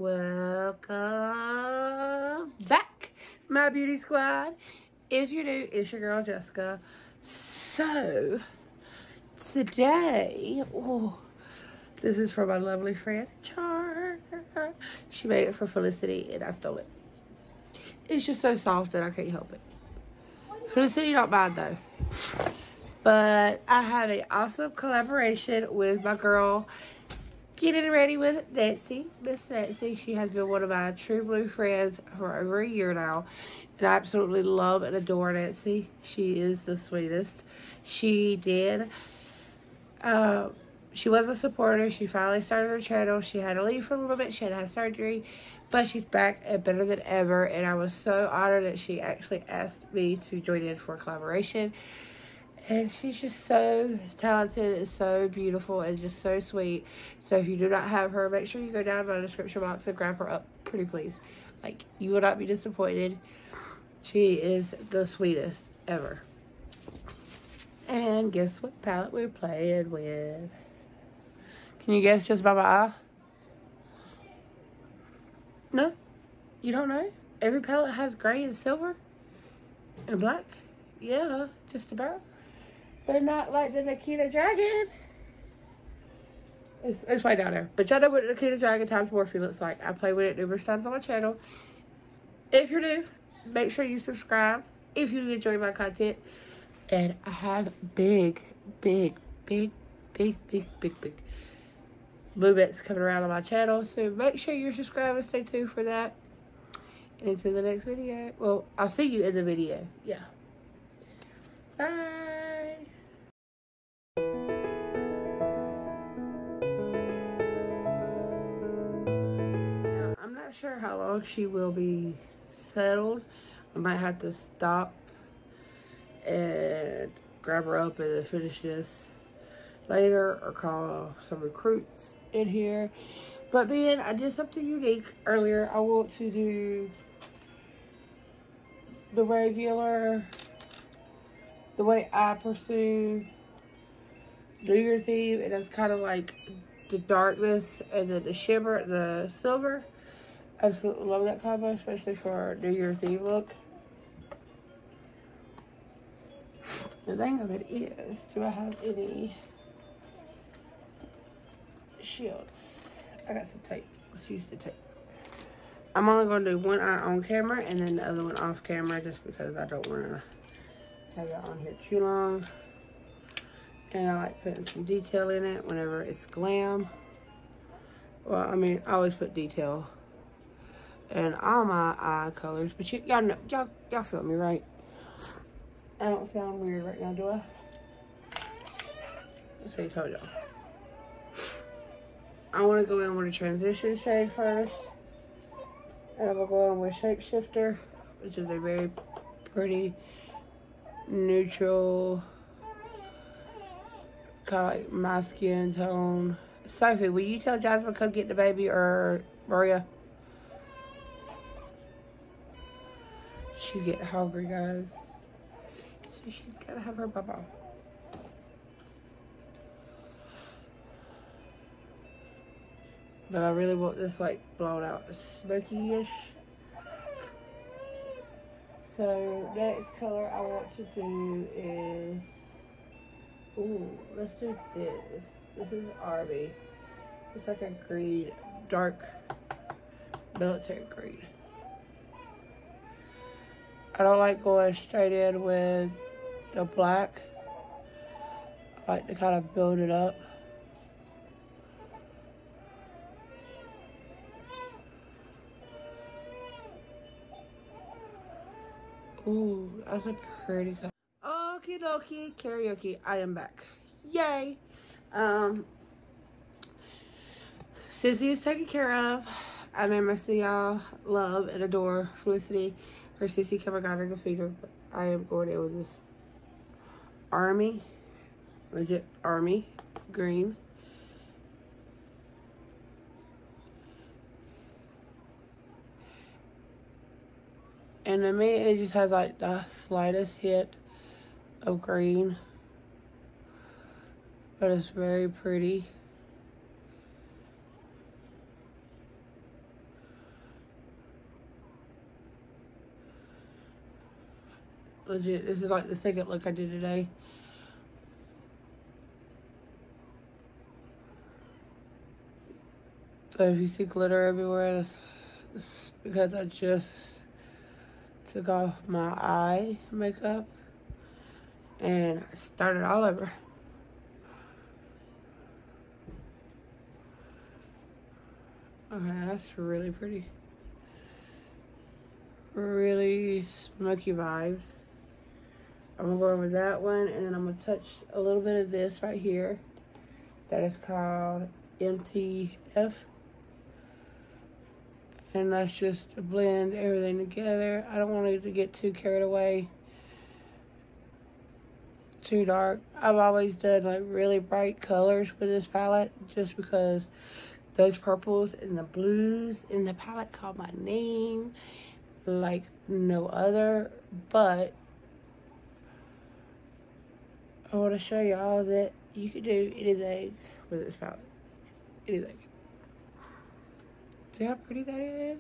Welcome back, my beauty squad. If you're new, it's your girl Jessica. So today, this is for my lovely friend Char. She made it for Felicity and I stole it. It's just so soft that I can't help it. Felicity don't mind though. But I have an awesome collaboration with my girl Getting Ready with Nancy. Miss Nancy. She has been one of my true blue friends for over a year now. And I absolutely love and adore Nancy. She is the sweetest. She was a supporter. She finally started her channel. She had to leave for a little bit. She had to have surgery. But she's back and better than ever. And I was so honored that she actually asked me to join in for a collaboration. And she's just so talented and so beautiful and just so sweet. So if you do not have her, make sure you go down in my description box and grab her up pretty please. Like, you will not be disappointed. She is the sweetest ever. And guess what palette we're playing with? Can you guess just by my eye? No? You don't know? Every palette has gray and silver and black? Yeah, just about. But not like the Nikita Dragon. It's right down there. But y'all know what the Nikita Dragon times Morphe looks like. I play with it numerous times on my channel. If you're new, make sure you subscribe if you enjoy my content. And I have big movements coming around on my channel. So make sure you're subscribed and stay tuned for that. And until the next video. Well, I'll see you in the video. Yeah. Bye. Now, I'm not sure how long she will be settled. I might have to stop and grab her up and finish this later or call some recruits in here. But being I did something unique earlier, I want to do the regular, the way I pursue New Year's Eve, and it's kind of like the darkness and then the shimmer, the silver. Absolutely love that combo, especially for New Year's Eve look. The thing of it is, do I have any shields? I got some tape. Let's use the tape. I'm only going to do one eye on camera and then the other one off camera just because I don't want to have it on here too long. And I like putting some detail in it whenever it's glam. Well, I mean, I always put detail in all my eye colors. But y'all know, y'all feel me, right? I don't sound weird right now, do I? Let's see, I told y'all. I want to go in with a transition shade first. And I'm going to go in with Shapeshifter, which is a very pretty, neutral, kind of like my skin tone. Sophie, will you tell Jasmine to come get the baby, or Maria? She's getting hungry, guys. So she's got to have her baba. But I really want this like blown out smoky-ish. So next color I want to do is, ooh, let's do this. This is Army. It's like a green, dark military green. I don't like going straight in with the black. I like to kind of build it up. Ooh, that's a pretty color. Okie dokie, karaoke. I am back. Yay. Sissy is taken care of. I know most of y'all love and adore Felicity. Her Sissy cover got her to feed her. But I am going in with this Army. Legit Army green. And to me, it just has like the slightest hit of green. But it's very pretty. Legit, this is like the second look I did today. So if you see glitter everywhere, that's because I just took off my eye makeup and I started all over. Okay, that's really pretty. Really smoky vibes. I'm gonna go over that one, and then I'm gonna touch a little bit of this right here. That is called MTF. And that's just to blend everything together. I don't want it to get too carried away, too dark. I've always done like really bright colors with this palette just because those purples and the blues in the palette call my name like no other. But I want to show y'all that you can do anything with this palette. Anything. See how pretty that is?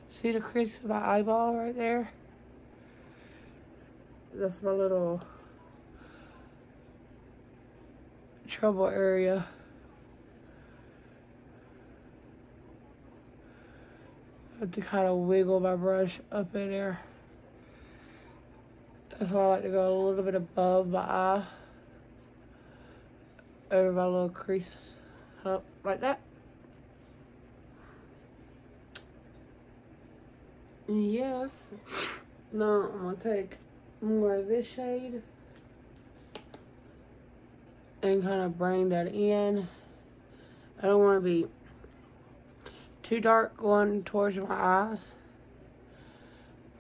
See the crease of my eyeball right there? That's my little trouble area. I have to kind of wiggle my brush up in there. That's why I like to go a little bit above my eye. Over my little creases. Up like that. Yes. Now I'm gonna take more of this shade and kind of bring that in. I don't want to be too dark going towards my eyes.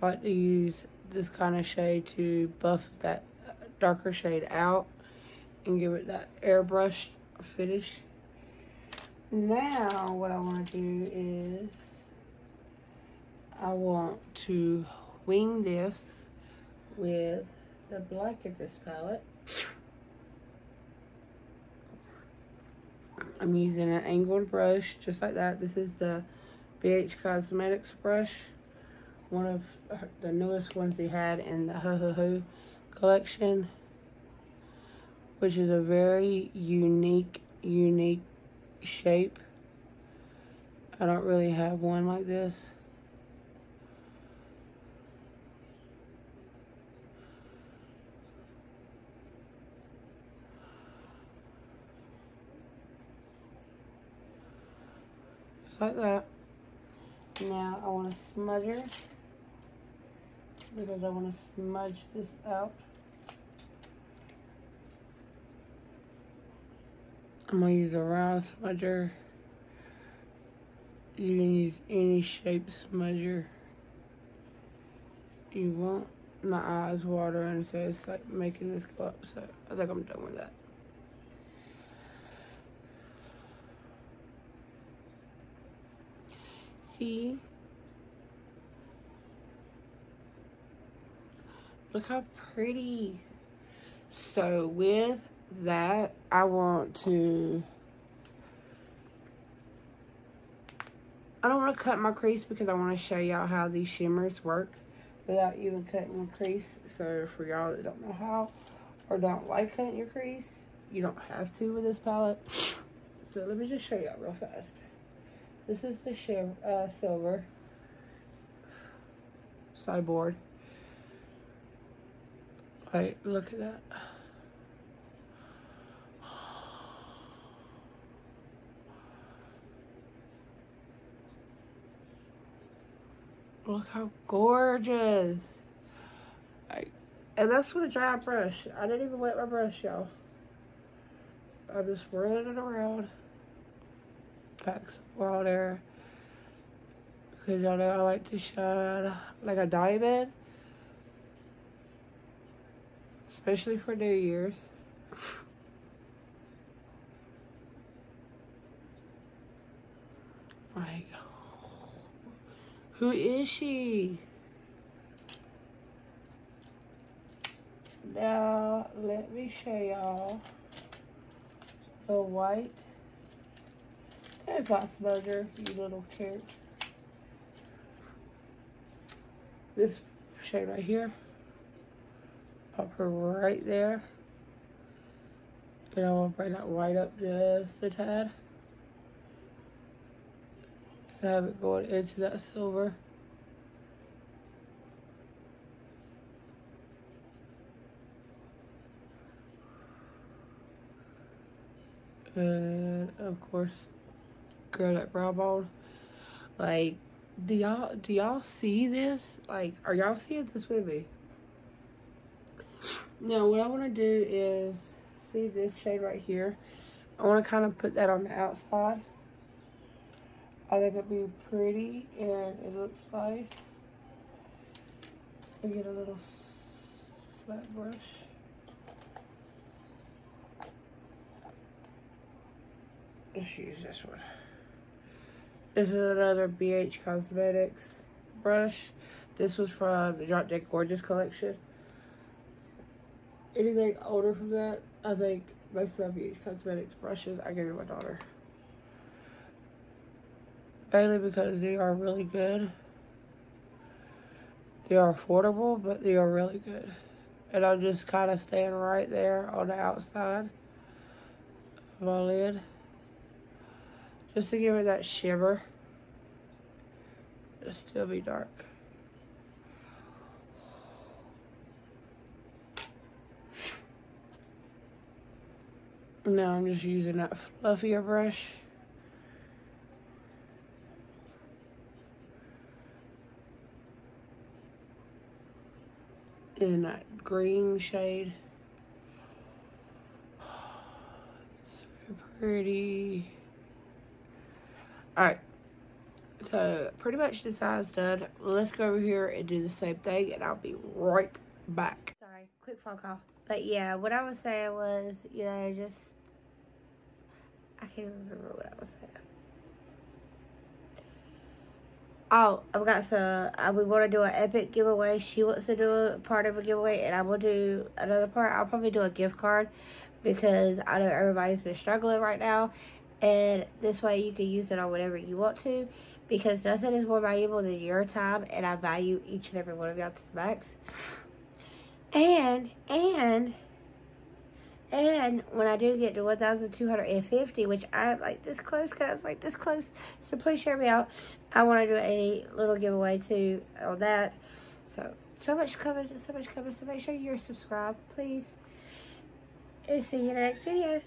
I like to use this kind of shade to buff that darker shade out and give it that airbrushed finish. Now what I want to do is I want to wing this with the black in this palette. I'm using an angled brush just like that. This is the BH Cosmetics brush, one of the newest ones they had in the Ho Ho Ho collection, which is a very unique shape. I don't really have one like this. Like that. Now I want to smudge her because I want to smudge this out. I'm going to use a round smudger. You can use any shape smudger you want. My eyes watering, so it's like making this go up. So I think I'm done with that. See? Look how pretty. So with that, I don't want to cut my crease because I want to show y'all how these shimmers work without even cutting my crease. So for y'all that don't know how or don't like cutting your crease, you don't have to with this palette. So let me just show y'all real fast. This is the silver sideboard. Like, look at that. Look how gorgeous. Like, and that's with a dry brush. I didn't even wet my brush, y'all. I'm just swirling it around. Pack some water. Because y'all know I like to shine like a diamond. Especially for New Year's. Like, who is she? Now, let me show y'all the white. There's my smudger, you little carrot. This shade right here. Pop her right there. And I want to bring that white up just a tad. And have it going into that silver. And of course, grab that brow bone. Like, do y'all see this? Like, are y'all seeing this with me? Now, what I want to do is, see this shade right here? I want to kind of put that on the outside. I think it'd be pretty and it looks nice. We get a little flat brush. Let's use this one. This is another BH Cosmetics brush. This was from the Drop Dead Gorgeous collection. Anything older from that, I think most of my BH Cosmetics brushes I gave to my daughter. Mainly because they are really good. They are affordable, but they are really good. And I'm just kind of staying right there on the outside of my lid. Just to give it that shimmer. It'll still be dark. Now I'm just using that fluffier brush. In that green shade. It's very pretty. Alright. So, pretty much the side's done. Let's go over here and do the same thing, and I'll be right back. Sorry, quick phone call. But yeah, what I was saying was, you know, just... I can't remember what I was saying. Oh, I've got some, we want to do an epic giveaway. She wants to do a part of a giveaway, and I will do another part. I'll probably do a gift card because I know everybody's been struggling right now. And this way you can use it on whatever you want to, because nothing is more valuable than your time, and I value each and every one of y'all to the max. And when I do get to 1,250, which I'm like this close, guys, like this close, so please share me out. I want to do a little giveaway too on that. So much coming, so make sure you're subscribed, please. And see you in the next video.